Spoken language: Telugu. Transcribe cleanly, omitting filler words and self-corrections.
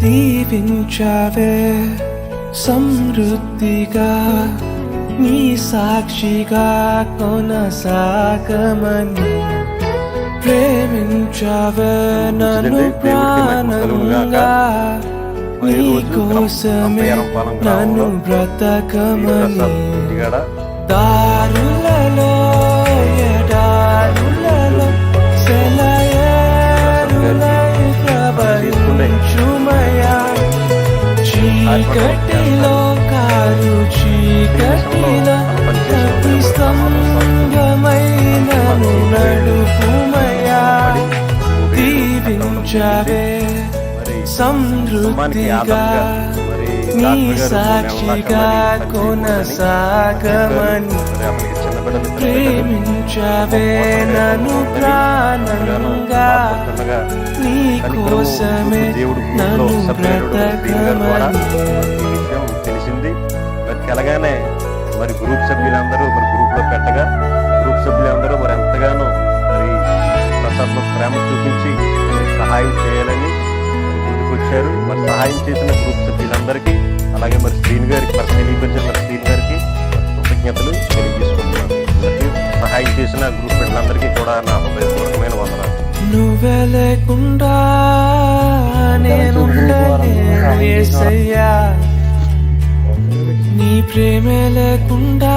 దీవించావే సమృద్ధిగా నీ సాక్షిగా కొనసాగమని ప్రేమించావే నన్ను ప్రాణంగా నీ కోసమే నన్ను బ్రతకమని దారులలో ఎడారులలో సెలయేరులై ప్రవహించుమయా చీకటిలో కారు చీకటిలో ప్రతి స్తంభమైనను నడుపుమయా దీవించావే సమృద్ధిగా నీ సాక్షిగా కొనసాగమని ప్రేమించవే నన్ను ప్రాణంగా నీ కోసమే నన్ను బ్రతకమని తెలిసింది. మరి తెలగానే మరి గ్రూప్ సభ్యులందరూ మరి గ్రూప్ లో పెట్టగా గ్రూప్ సభ్యులందరూ మరి ఎంతగానో మరి ప్రసాద్ ప్రేమ చూపించి సహాయం చేయాలని వచ్చారు. మరి సహాయం చేసిన గ్రూప్ సభ్యులందరికీ అలాగే మరి శ్రీని గారికి మరి తెలియపరిచిన మరి శ్రీని గారికి కృతజ్ఞతలు తెలియజేసుకుంటున్నాను. సహాయం చేసిన గ్రూప్ సభ్యులందరికీ కూడా నా హృదయపూర్వకమైన వందనాలు. నువ్వే లేకుండా నేను యేసయ్యా నీ ప్రేమే లేకుండా